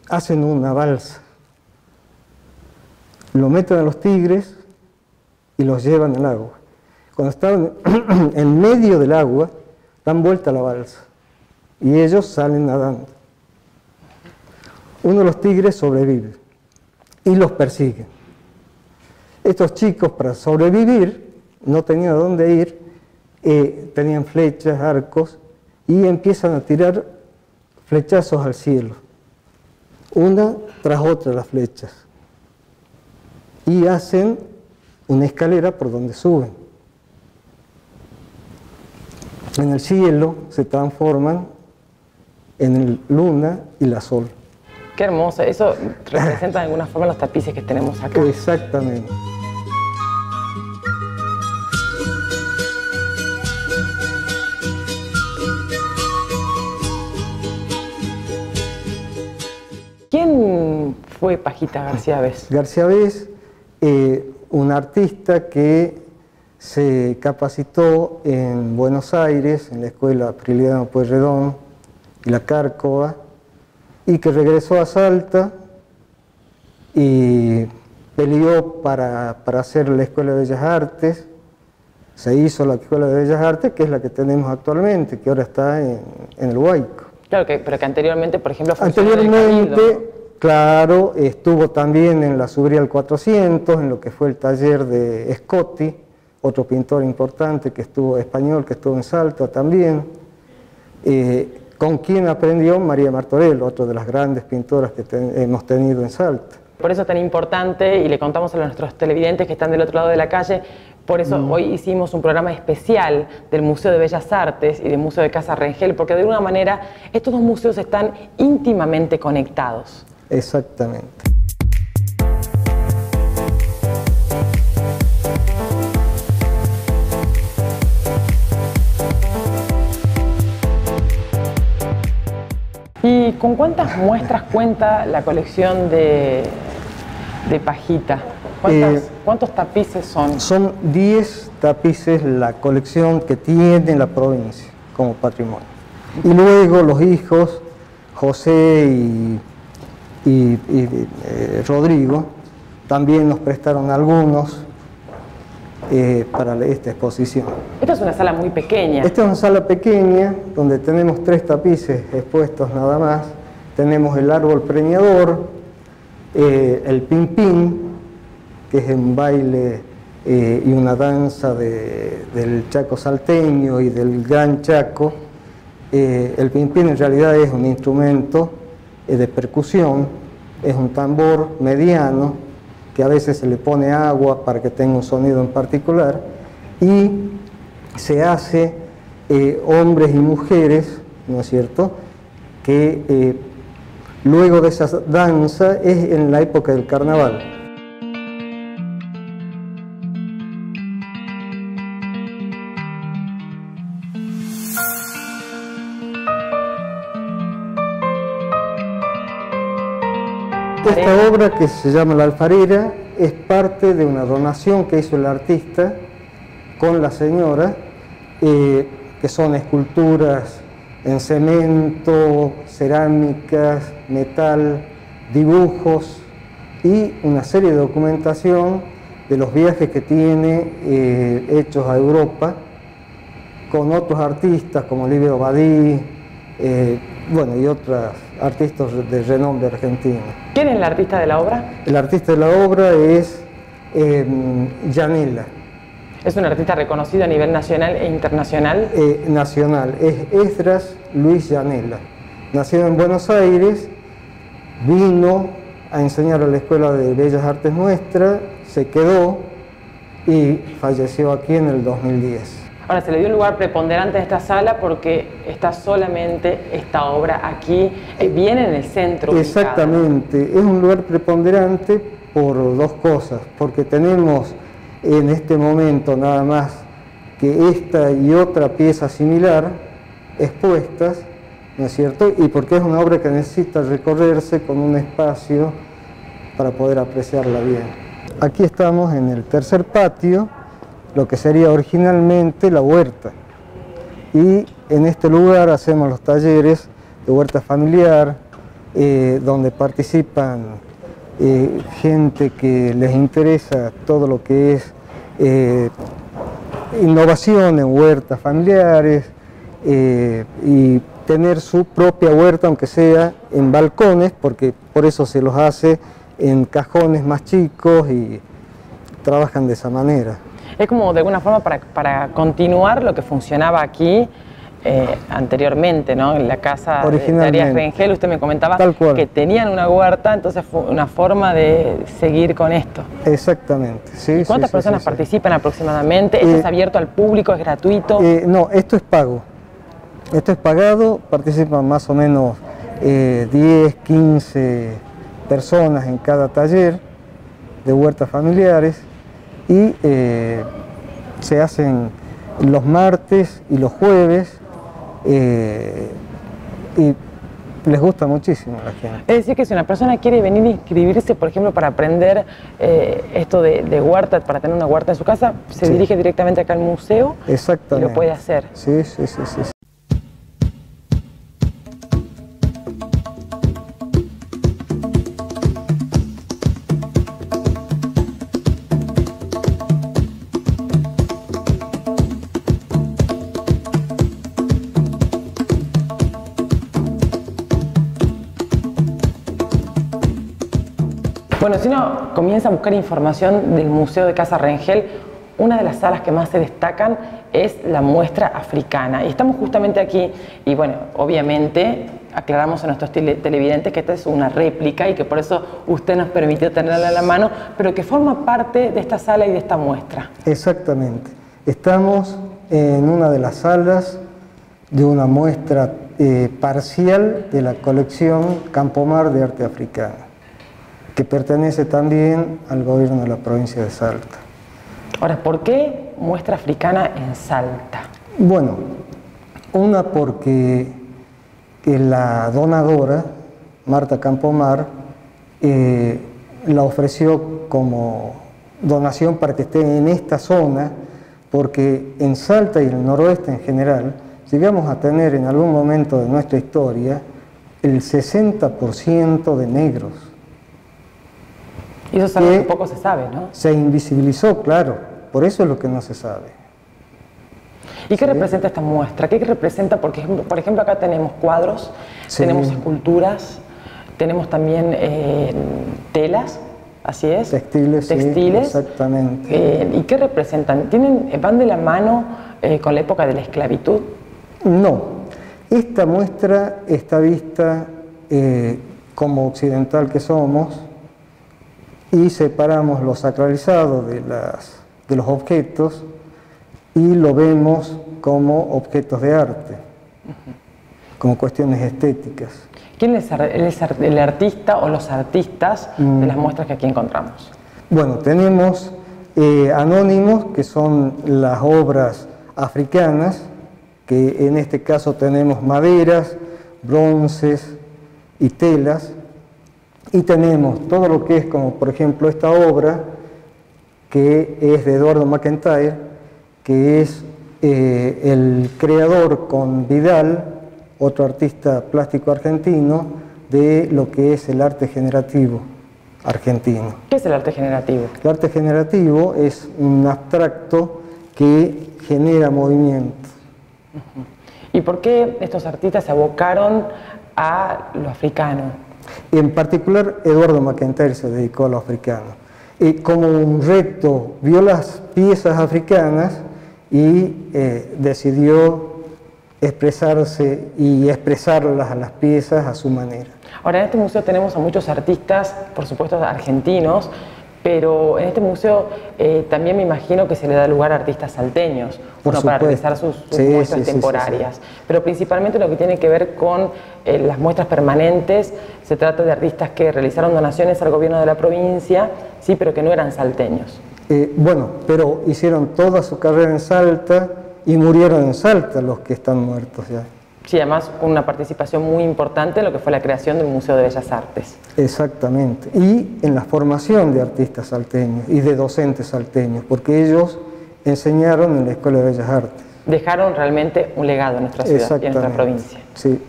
hacen una balsa, lo meten a los tigres y los llevan al agua. Cuando están en medio del agua, dan vuelta a la balsa y ellos salen nadando. Uno de los tigres sobrevive y los persiguen. Estos chicos, para sobrevivir, no tenían a dónde ir, tenían flechas, arcos, y empiezan a tirar flechazos al cielo, una tras otra las flechas, y hacen una escalera por donde suben. En el cielo se transforman en el Luna y la Sol. Qué hermoso, eso representa de alguna forma los tapices que tenemos acá. Exactamente. ¿Quién fue Pajita García Vez? García Vez, un artista que se capacitó en Buenos Aires, en la Escuela Prilidiano Pueyrredón y la Cárcova, y que regresó a Salta y peleó para hacer la Escuela de Bellas Artes. Se hizo la Escuela de Bellas Artes, que es la que tenemos actualmente, que ahora está en el Huayco. Claro, pero que anteriormente, por ejemplo, funcionó en el Anteriormente, Cabildo. claro, estuvo también en la Subriel 400, en lo que fue el taller de Scotti, otro pintor importante que estuvo español, que estuvo en Salta también, con quien aprendió María Martorell, otra de las grandes pintoras que hemos tenido en Salta. Por eso es tan importante, y le contamos a nuestros televidentes que están del otro lado de la calle, por eso hoy hicimos un programa especial del Museo de Bellas Artes y del Museo de Casa Rengel, porque de alguna manera estos dos museos están íntimamente conectados. Exactamente. ¿Y con cuántas muestras cuenta la colección de Pajita? ¿Cuántos tapices son? Son 10 tapices la colección que tiene la provincia como patrimonio. Y luego los hijos, José y Rodrigo, también nos prestaron algunos para esta exposición. Esta es una sala muy pequeña. Esta es una sala pequeña donde tenemos 3 tapices expuestos nada más. Tenemos el árbol preñador, el pimpín, que es un baile y una danza del Chaco salteño y del Gran Chaco. El pimpín en realidad es un instrumento de percusión, es un tambor mediano que a veces se le pone agua para que tenga un sonido en particular, y se hace hombres y mujeres, ¿no es cierto?, que luego de esa danza es en la época del carnaval. Esta obra, que se llama La Alfarera, es parte de una donación que hizo el artista con la señora, que son esculturas en cemento, cerámicas, metal, dibujos y una serie de documentación de los viajes que tiene hechos a Europa con otros artistas como Livio Badí, bueno, y otros artistas de renombre argentino. ¿Quién es el artista de la obra? El artista de la obra es Gianella. ¿Es un artista reconocido a nivel nacional e internacional? Nacional, es Esdras Luis Gianella. Nacido en Buenos Aires, vino a enseñar a la Escuela de Bellas Artes Nuestra, se quedó y falleció aquí en el 2010. Ahora, se le dio un lugar preponderante a esta sala porque está solamente esta obra aquí, bien en el centro. Exactamente, ubicada. Es un lugar preponderante por dos cosas, porque tenemos en este momento nada más que esta y otra pieza similar expuestas, ¿no es cierto? Y porque es una obra que necesita recorrerse con un espacio para poder apreciarla bien. Aquí estamos en el tercer patio, lo que sería originalmente la huerta. Y en este lugar hacemos los talleres de huerta familiar, donde participan gente que les interesa todo lo que es innovación en huertas familiares y tener su propia huerta, aunque sea en balcones, porque por eso se los hace en cajones más chicos y trabajan de esa manera. Es como de alguna forma para continuar lo que funcionaba aquí anteriormente, ¿no? En la casa de Arias Rengel, usted me comentaba que tenían una huerta, entonces fue una forma de seguir con esto. Exactamente, sí. ¿Cuántas personas participan aproximadamente? ¿Esto es abierto al público, es gratuito? No, esto es pago. Esto es pagado, participan más o menos 10, 15 personas en cada taller de huertas familiares y se hacen los martes y los jueves y les gusta muchísimo a la gente. Es decir, que si una persona quiere venir a inscribirse, por ejemplo, para aprender esto de huerta, para tener una huerta en su casa, se dirige directamente acá al museo. Exactamente. Y lo puede hacer. Sí. Bueno, si uno comienza a buscar información del Museo de Casa Rengel, una de las salas que más se destacan es la muestra africana. Y estamos justamente aquí y bueno, obviamente aclaramos a nuestros televidentes que esta es una réplica y que por eso usted nos permitió tenerla a la mano, pero que forma parte de esta sala y de esta muestra. Exactamente. Estamos en una de las salas de una muestra parcial de la colección Campomar de arte africano, que pertenece también al gobierno de la provincia de Salta. Ahora, ¿por qué muestra africana en Salta? Bueno, una porque la donadora, Marta Campomar, la ofreció como donación para que esté en esta zona, porque en Salta y el noroeste en general, llegamos a tener en algún momento de nuestra historia el 60% de negros. Y eso es algo que poco se sabe, ¿no? Se invisibilizó, claro, por eso es lo que no se sabe. ¿Y qué representa esta muestra? ¿Qué representa? Porque, por ejemplo, acá tenemos cuadros, tenemos esculturas, tenemos también telas, así es. Textiles, sí, exactamente. ¿Y qué representan? ¿Van de la mano con la época de la esclavitud? No, esta muestra está vista como occidental que somos, y separamos lo sacralizado de los objetos y lo vemos como objetos de arte, como cuestiones estéticas. ¿Quién es el artista o los artistas de las muestras que aquí encontramos? Bueno, tenemos anónimos, que son las obras africanas, que en este caso tenemos maderas, bronces y telas, Y tenemos todo lo que es, como por ejemplo esta obra, que es de Eduardo McIntyre, que es el creador con Vidal, otro artista plástico argentino, de lo que es el arte generativo argentino. ¿Qué es el arte generativo? El arte generativo es un abstracto que genera movimiento. ¿Y por qué estos artistas se abocaron a lo africano? En particular, Eduardo McIntyre se dedicó a lo africano. Como un reto, vio las piezas africanas y decidió expresarse y expresarlas a las piezas a su manera. Ahora, en este museo tenemos a muchos artistas, por supuesto argentinos, pero en este museo también me imagino que se le da lugar a artistas salteños, para realizar sus muestras temporarias. Pero principalmente lo que tiene que ver con las muestras permanentes, se trata de artistas que realizaron donaciones al gobierno de la provincia, sí, pero que no eran salteños. Bueno, pero hicieron toda su carrera en Salta y murieron en Salta los que están muertos ya. Sí, además con una participación muy importante en lo que fue la creación del Museo de Bellas Artes. Exactamente, y en la formación de artistas salteños y de docentes salteños, porque ellos enseñaron en la Escuela de Bellas Artes. Dejaron realmente un legado en nuestra ciudad y en nuestra provincia. Sí.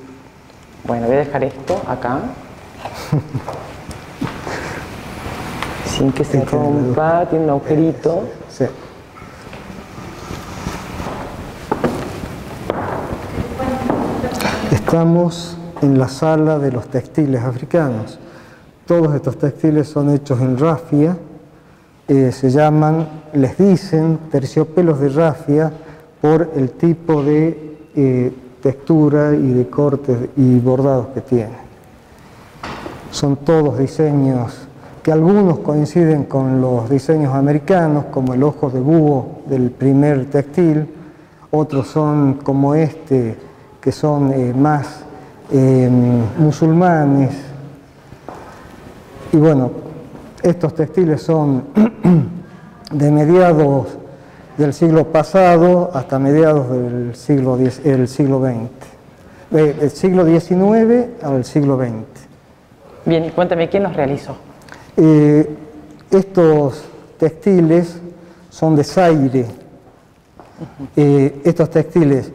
Bueno, voy a dejar esto acá. Sin que se rompa, tiene un agujerito. Sí. Estamos en la sala de los textiles africanos. Todos estos textiles son hechos en rafia, se llaman, les dicen, terciopelos de rafia por el tipo de textura y de cortes y bordados que tienen. Son todos diseños que algunos coinciden con los diseños americanos, como el ojo de búho del primer textil, otros son como este, que son más musulmanes. Y bueno, estos textiles son de mediados del siglo pasado hasta mediados del siglo XX, del siglo XIX al siglo XX. Bien, y cuéntame, ¿quién los realizó? Estos textiles son de Zaire. Estos textiles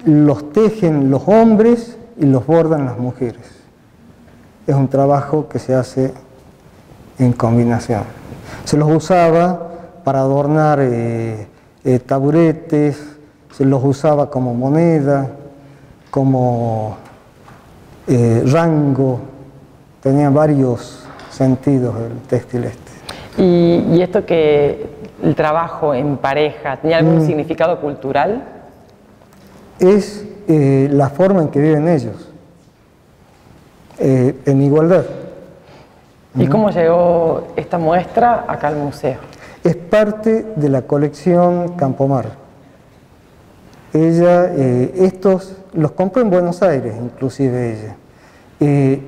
los tejen los hombres y los bordan las mujeres. Es un trabajo que se hace en combinación. Se los usaba para adornar taburetes, se los usaba como moneda, como rango, tenía varios sentidos el textil este. ¿Y esto que el trabajo en pareja, tenía algún significado cultural? Es la forma en que viven ellos, en igualdad. ¿Y cómo llegó esta muestra acá al museo? Es parte de la colección Campomar. Ella, estos los compró en Buenos Aires, inclusive ella,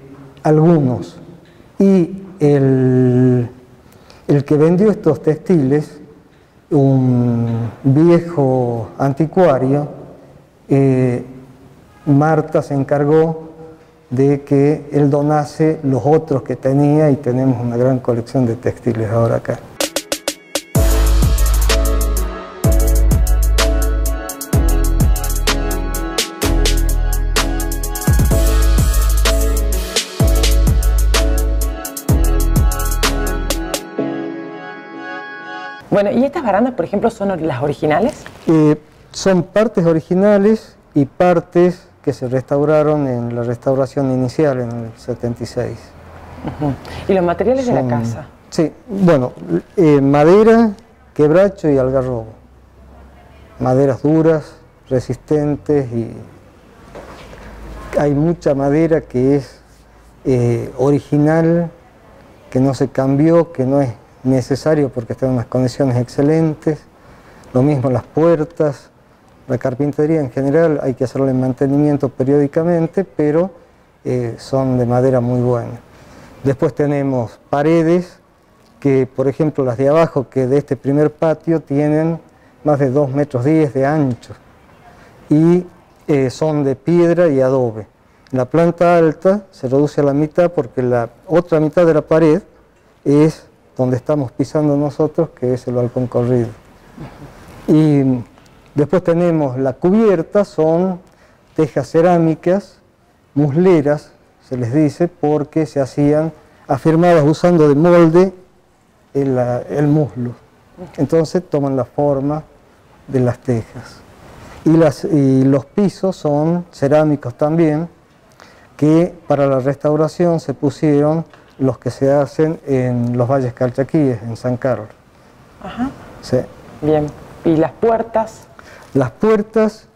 algunos. Y el que vendió estos textiles, un viejo anticuario, Marta se encargó de que él donase los otros que tenía y tenemos una gran colección de textiles ahora acá. Bueno, ¿y estas barandas, por ejemplo, son las originales? Son partes originales y partes que se restauraron en la restauración inicial en el 76. ¿Y los materiales de la casa? Sí, bueno, madera, quebracho y algarrobo. Maderas duras, resistentes, y hay mucha madera que es original, que no se cambió, que no es necesario porque está en unas condiciones excelentes. Lo mismo las puertas. La carpintería en general hay que hacerle mantenimiento periódicamente, pero son de madera muy buena. Después tenemos paredes que, por ejemplo, las de abajo, que de este primer patio tienen más de 2,10 metros de ancho y son de piedra y adobe. La planta alta se reduce a la mitad porque la otra mitad de la pared es donde estamos pisando nosotros, que es el balcón corrido. Y después tenemos la cubierta, son tejas cerámicas, musleras, se les dice, porque se hacían afirmadas usando de molde el muslo. Entonces toman la forma de las tejas. Y los pisos son cerámicos también, que para la restauración se pusieron los que se hacen en los valles calchaquíes, en San Carlos. Ajá. Sí. Bien. ¿Y las puertas? Las puertas,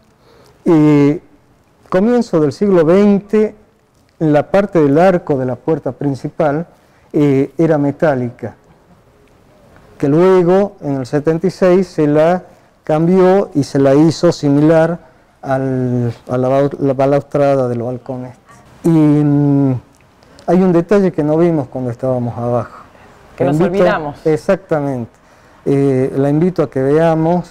comienzo del siglo XX, la parte del arco de la puerta principal era metálica, que luego en el 76 se la cambió y se la hizo similar a la balaustrada del balcón este. Y hay un detalle que no vimos cuando estábamos abajo. Que nos olvidamos. Exactamente. La invito a que veamos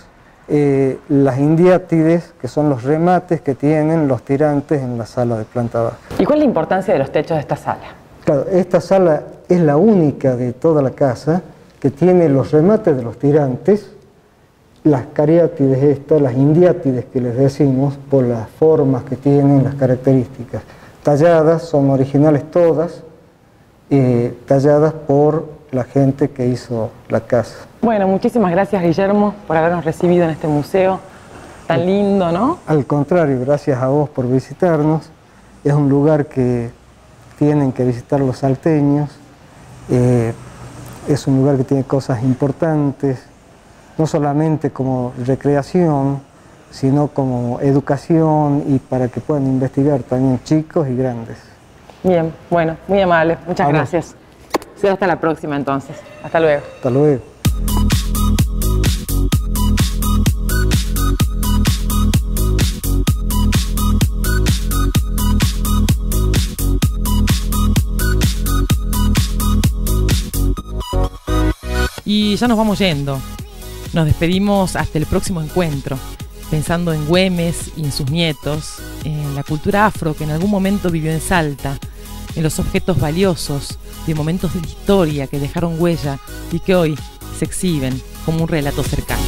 las indiátides, que son los remates que tienen los tirantes en la sala de planta baja. ¿Y cuál es la importancia de los techos de esta sala? Claro, esta sala es la única de toda la casa que tiene los remates de los tirantes, las cariátides estas, las indiátides que les decimos, por las formas que tienen, las características. Talladas, son originales todas, talladas por la gente que hizo la casa. Bueno, muchísimas gracias, Guillermo, por habernos recibido en este museo tan lindo, ¿no? Al contrario, gracias a vos por visitarnos. Es un lugar que tienen que visitar los salteños. Es un lugar que tiene cosas importantes, no solamente como recreación, sino como educación y para que puedan investigar también chicos y grandes. Bien, bueno, muy amable, muchas gracias. Será hasta la próxima entonces. Hasta luego. Hasta luego. Y ya nos vamos yendo. Nos despedimos hasta el próximo encuentro, pensando en Güemes y en sus nietos, en la cultura afro que en algún momento vivió en Salta, en los objetos valiosos de momentos de la historia que dejaron huella y que hoy se exhiben como un relato cercano.